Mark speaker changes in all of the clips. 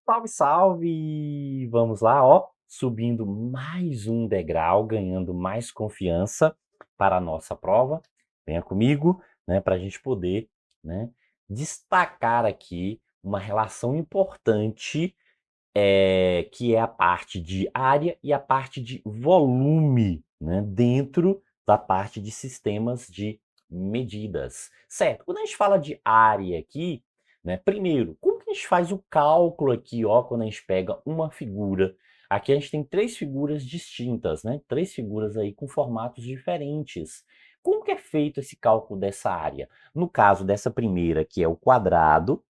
Speaker 1: Salve, salve! Vamos lá, ó, subindo mais um degrau, ganhando mais confiança para a nossa prova. Venha comigo, né, para a gente poder, né, destacar aqui uma relação importante, que é a parte de área e a parte de volume, né, dentro da parte de sistemas de medidas, certo? Quando a gente fala de área aqui, né, primeiro, como que a gente faz o cálculo aqui, ó, quando a gente pega uma figura? Aqui a gente tem três figuras distintas, né? Três figuras aí com formatos diferentes. Como que é feito esse cálculo dessa área? No caso dessa primeira, que é o quadrado,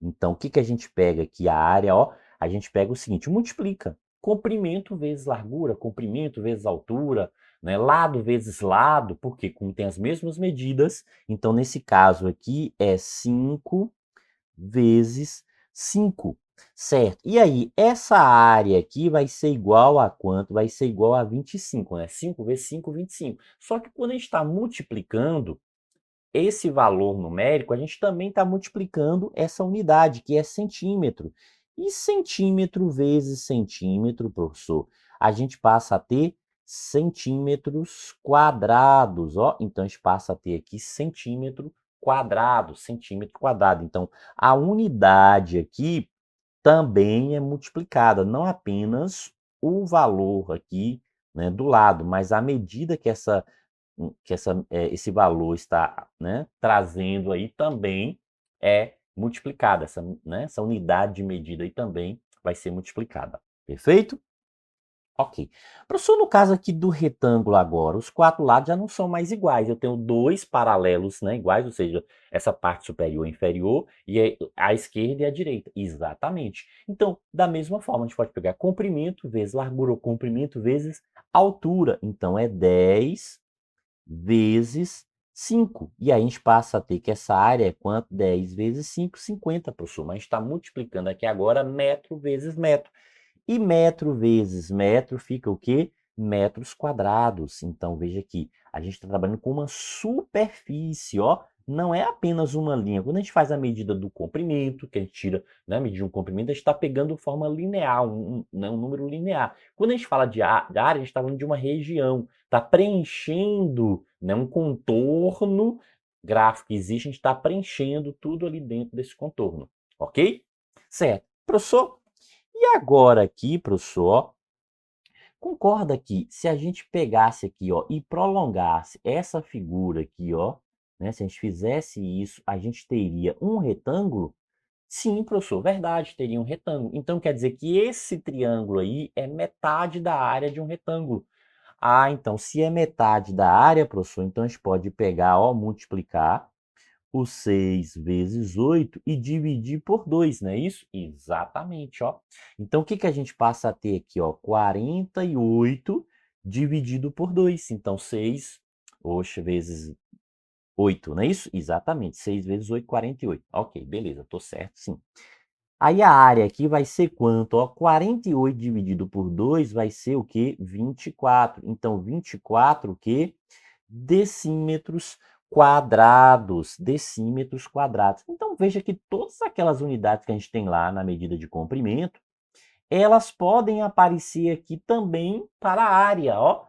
Speaker 1: então o que que a gente pega aqui? A área, ó, a gente pega o seguinte, multiplica comprimento vezes largura, comprimento vezes altura, né? Lado vezes lado, porque como tem as mesmas medidas, então nesse caso aqui é 5 vezes 5, certo? E aí, essa área aqui vai ser igual a quanto? Vai ser igual a 25, né? 5 vezes 5, 25. Só que quando a gente está multiplicando esse valor numérico, a gente também está multiplicando essa unidade, que é centímetro. E centímetro vezes centímetro, professor, a gente passa a ter centímetros quadrados, ó. Então, a gente passa a ter aqui centímetro quadrado, centímetro quadrado. Então, a unidade aqui também é multiplicada, não apenas o valor aqui, né, do lado, mas à medida que esse valor está, né, trazendo aí também é multiplicada, essa unidade de medida aí também vai ser multiplicada. Perfeito? Ok. Professor, no caso aqui do retângulo agora, os quatro lados já não são mais iguais. Eu tenho dois paralelos, né, iguais, ou seja, essa parte superior e inferior, e a esquerda e a direita. Exatamente. Então, da mesma forma, a gente pode pegar comprimento vezes largura, ou comprimento vezes altura. Então, é 10 vezes 5. E aí a gente passa a ter que essa área é quanto? 10 vezes 5, 50, professor. Mas a gente está multiplicando aqui agora metro vezes metro. E metro vezes metro fica o quê? Metros quadrados. Então, veja aqui, a gente está trabalhando com uma superfície, ó. Não é apenas uma linha. Quando a gente faz a medida do comprimento, que a gente tira, né, medir um comprimento, a gente está pegando forma linear, né, um número linear. Quando a gente fala de área, a gente está falando de uma região. Está preenchendo, né, um contorno gráfico que existe, a gente está preenchendo tudo ali dentro desse contorno. Ok? Certo. Professor, e agora aqui, professor, ó, concorda que se a gente pegasse aqui, ó, e prolongasse essa figura aqui, ó, né, se a gente fizesse isso, a gente teria um retângulo? Sim, professor, verdade, teria um retângulo. Então quer dizer que esse triângulo aí é metade da área de um retângulo. Ah, então se é metade da área, professor, então a gente pode pegar, ó, multiplicar o 6 vezes 8 e dividir por 2, não é isso? Exatamente, ó. Então, o que que a gente passa a ter aqui, ó? 48 dividido por 2. Então, 6, oxe, vezes 8, não é isso? Exatamente, 6 vezes 8, 48. Ok, beleza, tô certo, sim. Aí a área aqui vai ser quanto? Ó, 48 dividido por 2 vai ser o quê? 24. Então, 24 o quê? Decímetros quadrados. Decímetros quadrados. Então, veja que todas aquelas unidades que a gente tem lá na medida de comprimento, elas podem aparecer aqui também para a área, ó.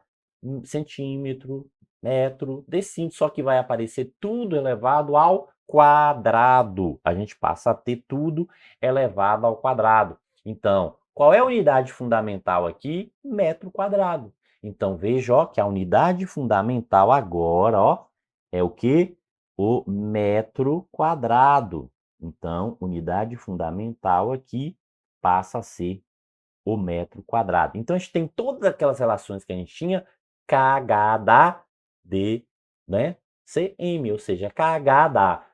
Speaker 1: Centímetro, metro, decímetro, só que vai aparecer tudo elevado ao quadrado. A gente passa a ter tudo elevado ao quadrado. Então, qual é a unidade fundamental aqui? Metro quadrado. Então, veja, ó, que a unidade fundamental agora, ó, é o que? O metro quadrado. Então, unidade fundamental aqui passa a ser o metro quadrado. Então, a gente tem todas aquelas relações que a gente tinha, KH dá D, né? CM, ou seja, KH dá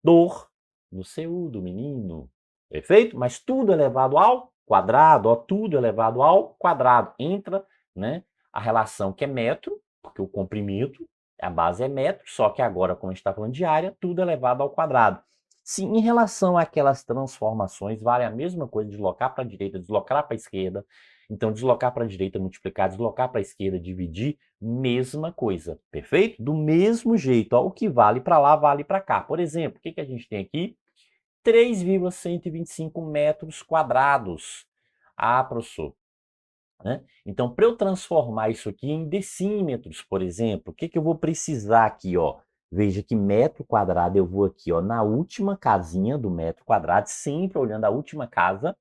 Speaker 1: dor no CU do menino. Perfeito? Mas tudo elevado ao quadrado, ó, tudo elevado ao quadrado. Entra, né, a relação que é metro, porque o comprimento, a base é metro, só que agora, como a gente está falando de área, tudo elevado ao quadrado. Se em relação àquelas transformações, vale a mesma coisa deslocar para a direita, deslocar para a esquerda. Então, deslocar para a direita, multiplicar, deslocar para a esquerda, dividir, mesma coisa, perfeito? Do mesmo jeito, ó, o que vale para lá, vale para cá. Por exemplo, o que que a gente tem aqui? 3,125 metros quadrados. Ah, professor, né? Então, para eu transformar isso aqui em decímetros, por exemplo, o que que eu vou precisar aqui, ó? Veja que metro quadrado eu vou aqui, ó, na última casinha do metro quadrado, sempre olhando a última casa.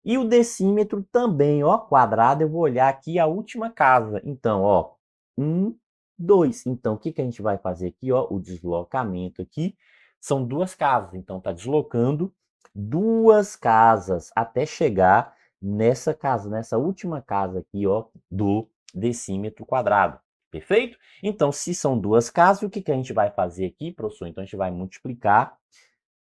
Speaker 1: E o decímetro também, ó, quadrado, eu vou olhar aqui a última casa. Então, ó, 1, 2. Então, o que que a gente vai fazer aqui, ó? O deslocamento aqui são duas casas. Então, tá deslocando duas casas até chegar nessa casa, nessa última casa aqui, ó, do decímetro quadrado. Perfeito? Então, se são duas casas, o que que a gente vai fazer aqui, professor? Então, a gente vai multiplicar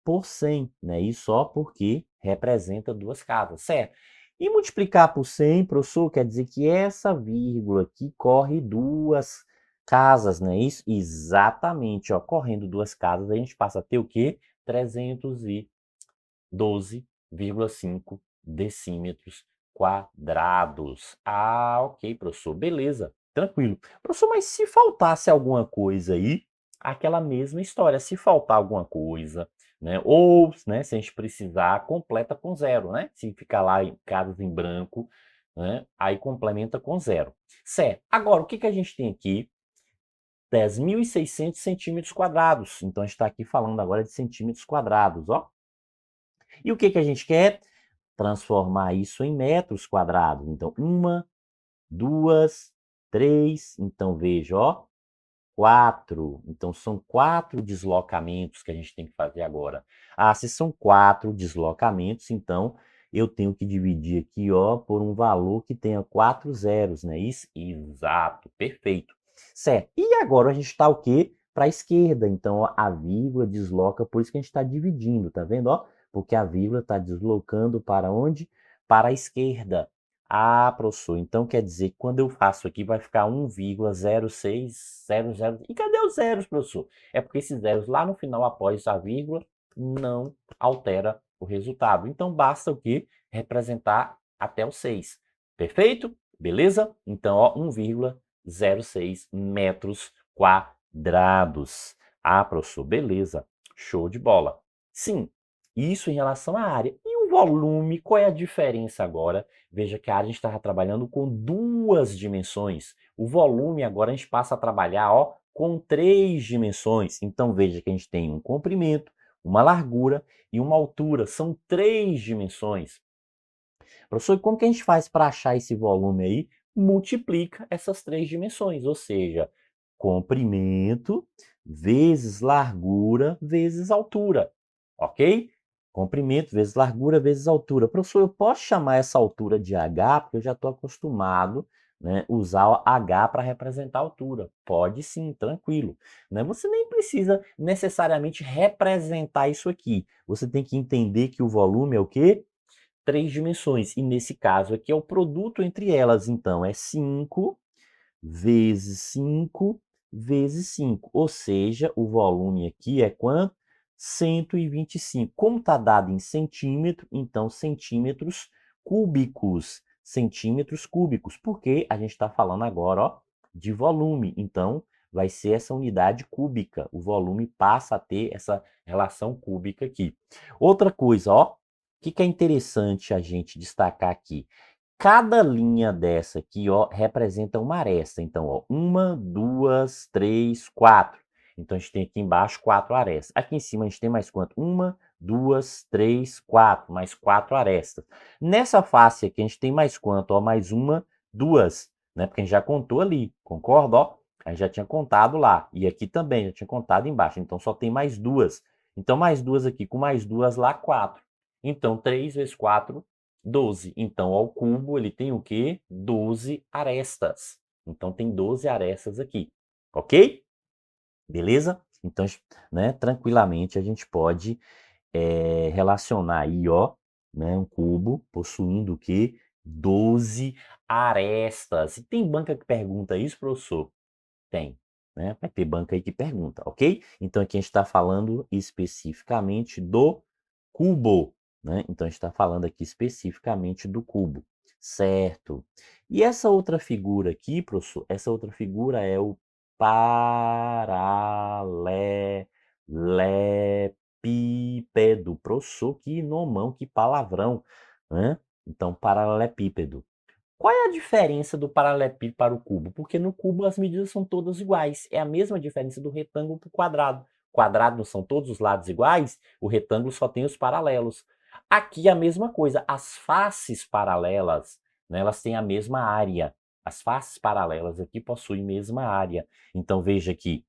Speaker 1: por 100, né? E só porque representa duas casas, certo? E multiplicar por 100, professor, quer dizer que essa vírgula aqui corre duas casas, não é isso? Exatamente, ó, correndo duas casas, a gente passa a ter o quê? 312,5 decímetros quadrados. Ah, ok, professor, beleza, tranquilo. Professor, mas se faltasse alguma coisa aí, aquela mesma história, se faltar alguma coisa, né? Ou, né, se a gente precisar, completa com zero, né? Se ficar lá em casas em branco, né? Aí complementa com zero. Certo. Agora, o que que a gente tem aqui? 10.600 centímetros quadrados. Então, a gente está aqui falando agora de centímetros quadrados, ó. E o que que a gente quer? Transformar isso em metros quadrados. Então, uma, duas, três. Então, veja, ó, 4. Então, são 4 deslocamentos que a gente tem que fazer agora. Ah, se são 4 deslocamentos, então eu tenho que dividir aqui, ó, por um valor que tenha 4 zeros, né? Isso? Exato, perfeito. Certo. E agora a gente está o quê? Para a esquerda. Então, ó, a vírgula desloca, por isso que a gente está dividindo, tá vendo? Ó? Porque a vírgula está deslocando para onde? Para a esquerda. Ah, professor, então quer dizer que quando eu faço aqui vai ficar 1,0600. E cadê os zeros, professor? É porque esses zeros lá no final, após a vírgula, não altera o resultado. Então basta o quê? Representar até o 6. Perfeito? Beleza? Então, ó, 1,06 metros quadrados. Ah, professor, beleza. Show de bola. Sim, isso em relação à área. E o volume, qual é a diferença agora? Veja que a área a gente estava trabalhando com duas dimensões. O volume agora a gente passa a trabalhar, ó, com três dimensões. Então veja que a gente tem um comprimento, uma largura e uma altura. São três dimensões. Professor, e como que a gente faz para achar esse volume aí? Multiplica essas três dimensões, ou seja, comprimento vezes largura vezes altura, ok? Comprimento vezes largura vezes altura. Professor, eu posso chamar essa altura de h, porque eu já estou acostumado, né, usar o h para representar a altura. Pode sim, tranquilo. Né? Você nem precisa necessariamente representar isso aqui. Você tem que entender que o volume é o quê? Três dimensões. E nesse caso aqui é o produto entre elas. Então, é 5 vezes 5 vezes 5. Ou seja, o volume aqui é quanto? 125. Como está dado em centímetro, então centímetros cúbicos. Centímetros cúbicos. Porque a gente está falando agora, ó, de volume. Então, vai ser essa unidade cúbica. O volume passa a ter essa relação cúbica aqui. Outra coisa, ó, que é interessante a gente destacar aqui? Cada linha dessa aqui, ó, representa uma aresta. Então, ó, uma, duas, três, quatro. Então, a gente tem aqui embaixo 4 arestas. Aqui em cima a gente tem mais quanto? Uma, duas, três, quatro. Mais 4 arestas. Nessa face aqui a gente tem mais quanto? Ó, mais uma, duas. Né? Porque a gente já contou ali, concorda? Ó, a gente já tinha contado lá. E aqui também, já tinha contado embaixo. Então, só tem mais duas. Então, mais duas aqui com mais duas lá, 4. Então, 3 vezes 4, 12. Então, ao cubo, ele tem o quê? 12 arestas. Então, tem 12 arestas aqui. Ok? Beleza? Então, né, tranquilamente, a gente pode relacionar aí, ó, né, um cubo possuindo o quê? 12 arestas. E tem banca que pergunta isso, professor? Tem. Né? Vai ter banca aí que pergunta, ok? Então, aqui a gente está falando especificamente do cubo. Né? Então, a gente está falando aqui especificamente do cubo, certo? E essa outra figura aqui, professor, essa outra figura é o paralelepípedo. paralelepípedo. Professor, que nomão, que palavrão, né? Então, paralelepípedo. Qual é a diferença do paralelepípedo para o cubo? Porque no cubo as medidas são todas iguais. É a mesma diferença do retângulo para o quadrado. O quadrado não são todos os lados iguais, o retângulo só tem os paralelos. Aqui a mesma coisa, as faces paralelas, né, elas têm a mesma área. As faces paralelas aqui possuem a mesma área. Então veja aqui,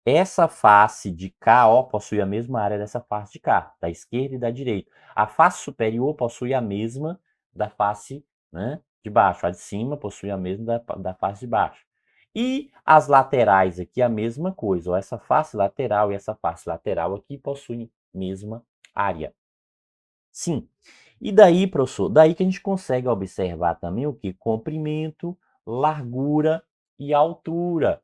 Speaker 1: essa face de cá, ó, possui a mesma área dessa face de cá, da esquerda e da direita. A face superior possui a mesma da face, né, de baixo. A de cima possui a mesma da face de baixo. E as laterais aqui a mesma coisa. Ó, essa face lateral e essa face lateral aqui possuem mesma área. Sim. E daí, professor, daí que a gente consegue observar também o que? Comprimento, largura e altura.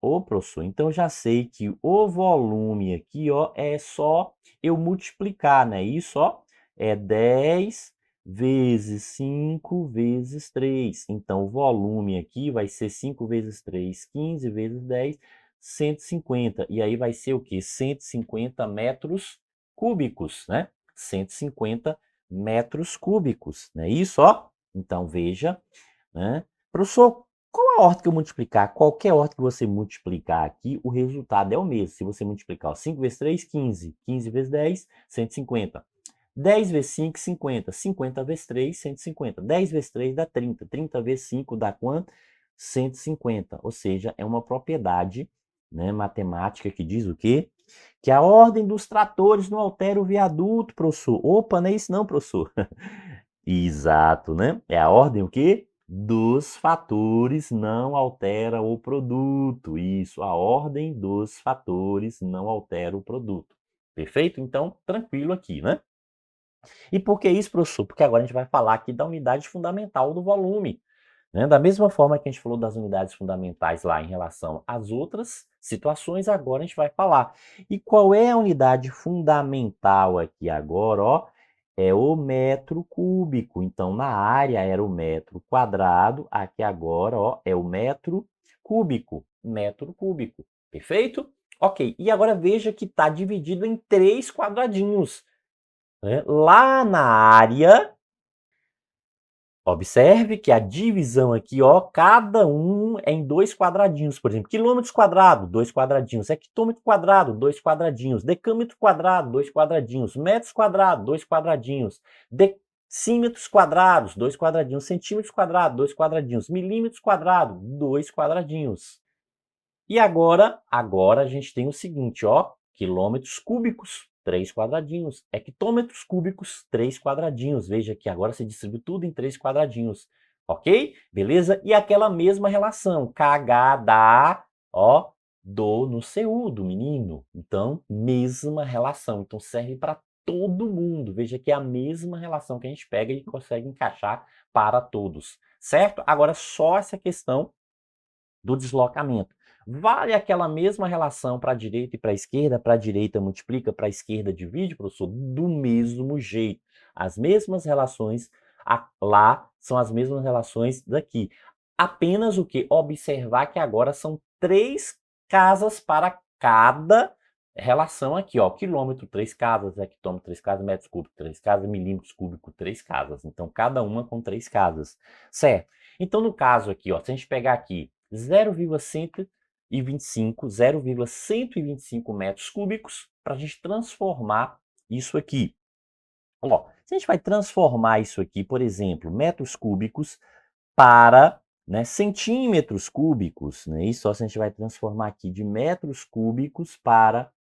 Speaker 1: Ô, professor, então já sei que o volume aqui, ó, é só eu multiplicar, né? Isso, ó, é 10 vezes 5 vezes 3. Então, o volume aqui vai ser 5 vezes 3, 15 vezes 10, 150. E aí vai ser o quê? 150 metros cúbicos, né? 150 metros cúbicos, né? Isso, ó. Então, veja, né? Professor, qual a ordem que eu multiplicar? Qualquer ordem que você multiplicar aqui, o resultado é o mesmo. Se você multiplicar ó, 5 vezes 3, 15. 15 vezes 10, 150. 10 vezes 5, 50. 50 vezes 3, 150. 10 vezes 3 dá 30. 30 vezes 5 dá quanto? 150. Ou seja, é uma propriedade, né, matemática que diz o quê? Que a ordem dos tratores não altera o viaduto, professor. Opa, não é isso não, professor. Exato, né? É a ordem o quê? Dos fatores não altera o produto. Isso, a ordem dos fatores não altera o produto. Perfeito? Então, tranquilo aqui, né? E por que isso, professor? Porque agora a gente vai falar aqui da unidade fundamental do volume. Né? Da mesma forma que a gente falou das unidades fundamentais lá em relação às outras situações, agora a gente vai falar. E qual é a unidade fundamental aqui agora? Ó, é o metro cúbico. Então, na área era o metro quadrado, aqui agora ó, é o metro cúbico. Metro cúbico. Perfeito? Ok. E agora veja que está dividido em 3 quadradinhos. Né? Lá na área, observe que a divisão aqui, ó, cada um é em 2 quadradinhos, por exemplo, quilômetros quadrado, 2 quadradinhos, hectômetro quadrado, 2 quadradinhos, decâmetro quadrado, 2 quadradinhos, metros quadrado, 2 quadradinhos, decímetros quadrados, 2 quadradinhos, centímetros quadrados, 2 quadradinhos, milímetros quadrados, 2 quadradinhos. E agora a gente tem o seguinte, ó, quilômetros cúbicos, 3 quadradinhos, hectômetros cúbicos, 3 quadradinhos. Veja que agora se distribui tudo em 3 quadradinhos, ok? Beleza? E aquela mesma relação, KH dá, ó, do no CU do menino. Então, mesma relação. Então, serve para todo mundo. Veja que é a mesma relação que a gente pega e consegue encaixar para todos, certo? Agora, só essa questão do deslocamento. Vale aquela mesma relação para a direita e para a esquerda? Para a direita multiplica, para a esquerda divide, professor? Do mesmo jeito. As mesmas relações lá são as mesmas relações daqui. Apenas o que? Observar que agora são 3 casas para cada relação aqui, ó. Quilômetro, 3 casas, hectômetro, 3 casas, metros cúbicos, 3 casas, milímetros cúbicos, 3 casas. Então, cada uma com 3 casas, certo? Então, no caso aqui, ó, se a gente pegar aqui 0,125 metros cúbicos para a gente transformar isso aqui. Ó, se a gente vai transformar isso aqui, por exemplo, metros cúbicos para, né, centímetros cúbicos, né? Isso só se a gente vai transformar aqui de metros cúbicos para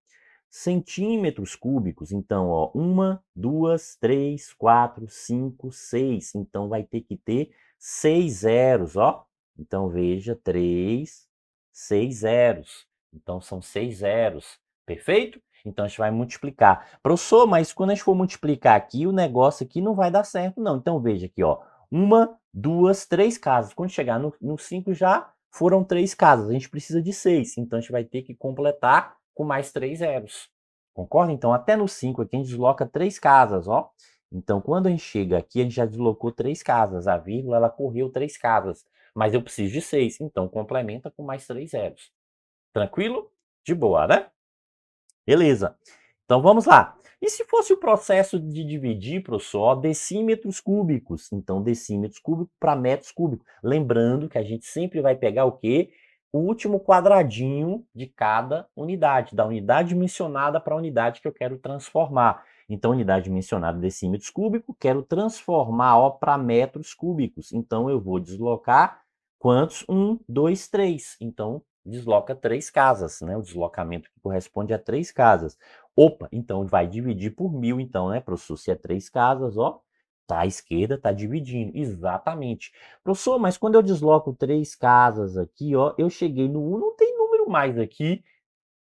Speaker 1: centímetros cúbicos. Então, ó, 1, 2, 3, 4, 5, 6. Então, vai ter que ter 6 zeros, ó. Então, veja, 3, 6 zeros. Então, são 6 zeros. Perfeito? Então, a gente vai multiplicar. Professor, mas quando a gente for multiplicar aqui, o negócio aqui não vai dar certo, não. Então, veja aqui, ó. 1, 2, 3 casas. Quando chegar no 5 já foram 3 casas. A gente precisa de 6. Então, a gente vai ter que completar com mais 3 zeros. Concorda? Então, até no 5 aqui a gente desloca 3 casas, ó. Então, quando a gente chega aqui, a gente já deslocou 3 casas. A vírgula, ela correu 3 casas. Mas eu preciso de 6. Então, complementa com mais 3 zeros. Tranquilo? De boa, né? Beleza. Então vamos lá. E se fosse o processo de dividir, professor, decímetros cúbicos? Então, decímetros cúbicos para metros cúbicos. Lembrando que a gente sempre vai pegar o quê? O último quadradinho de cada unidade, da unidade dimensionada para a unidade que eu quero transformar. Então, unidade dimensionada decímetros cúbicos, quero transformar para metros cúbicos. Então, eu vou deslocar quantos? 1, 2, 3. Então, desloca 3 casas, né? O deslocamento que corresponde a 3 casas. Opa, então vai dividir por 1000, então, né, professor? Se é 3 casas, ó, tá à esquerda, tá dividindo. Exatamente. Professor, mas quando eu desloco 3 casas aqui, ó, eu cheguei no 1, não tem número mais aqui,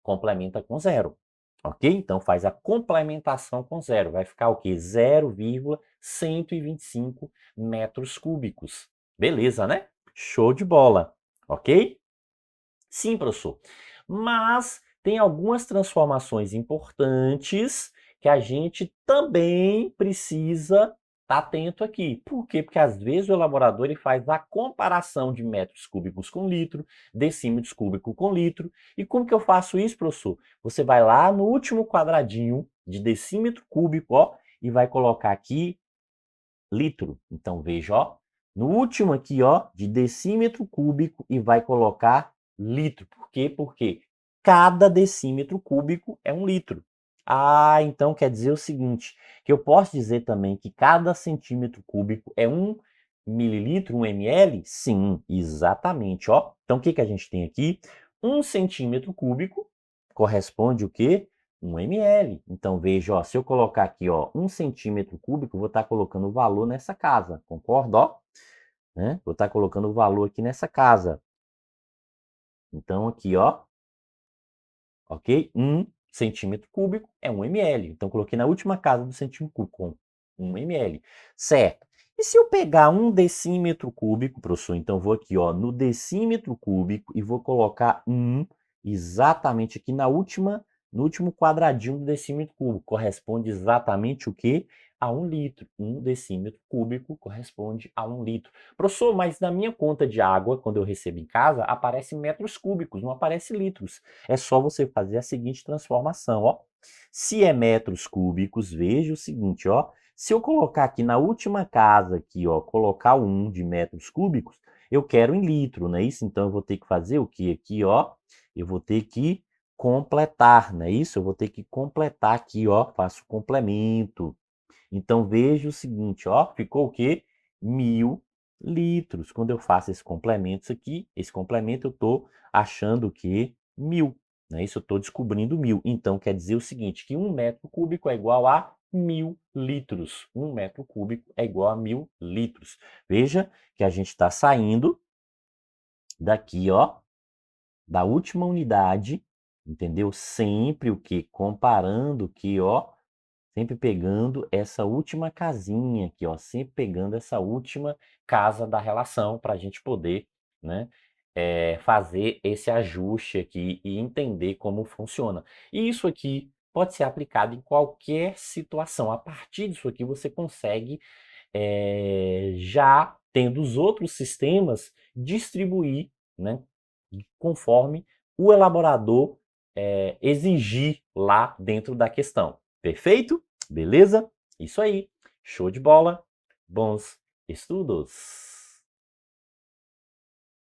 Speaker 1: complementa com 0. Ok? Então faz a complementação com 0. Vai ficar o quê? 0,125 metros cúbicos. Beleza, né? Show de bola. Ok? Sim, professor. Mas tem algumas transformações importantes que a gente também precisa estar atento aqui. Por quê? Porque às vezes o elaborador ele faz a comparação de metros cúbicos com litro, decímetros cúbicos com litro. E como que eu faço isso, professor? Você vai lá no último quadradinho de decímetro cúbico, ó, e vai colocar aqui litro. Então veja, ó, no último aqui, ó, de decímetro cúbico e vai colocar litro. Por quê? Porque cada decímetro cúbico é 1 litro. Ah, então quer dizer o seguinte, que eu posso dizer também que cada centímetro cúbico é 1 mililitro, 1 ml? Sim, exatamente, ó. Então o que que a gente tem aqui? 1 centímetro cúbico corresponde o quê? 1 ml. Então, veja, ó, se eu colocar aqui, ó, 1 centímetro cúbico, vou estar colocando o valor nessa casa, concorda? Ó, né? Vou estar colocando o valor aqui nessa casa. Então, aqui, ó, ok? 1 centímetro cúbico é 1 ml. Então, coloquei na última casa do centímetro cúbico, com 1 ml. Certo. E se eu pegar 1 decímetro cúbico, professor, então vou aqui, ó, no decímetro cúbico e vou colocar 1 exatamente aqui na última, no último quadradinho do decímetro cúbico. Corresponde exatamente o quê? A 1 litro. 1 decímetro cúbico corresponde a 1 litro. Professor, mas na minha conta de água, quando eu recebo em casa, aparece metros cúbicos, não aparece litros. É só você fazer a seguinte transformação, ó. Se é metros cúbicos, veja o seguinte, ó. Se eu colocar aqui na última casa, aqui, ó, colocar o 1 de metros cúbicos, eu quero em litro, não é isso? Então, eu vou ter que fazer o que aqui, ó? Eu vou ter que completar, não é isso? Eu vou ter que completar aqui, ó. Faço complemento. Então, veja o seguinte, ó. Ficou o quê? 1000 litros. Quando eu faço esse complemento aqui, esse complemento eu estou achando que 1000, né? Isso eu estou descobrindo 1000. Então, quer dizer o seguinte, que 1 metro cúbico é igual a 1000 litros. 1 metro cúbico é igual a 1000 litros. Veja que a gente está saindo daqui, ó, da última unidade, entendeu? Sempre o que? Comparando que, ó, sempre pegando essa última casinha aqui, ó, sempre pegando essa última casa da relação para a gente poder, né, fazer esse ajuste aqui e entender como funciona. E isso aqui pode ser aplicado em qualquer situação. A partir disso aqui você consegue, já tendo os outros sistemas, distribuir, né, conforme o elaborador exigir lá dentro da questão. Perfeito? Beleza? Isso aí. Show de bola. Bons estudos.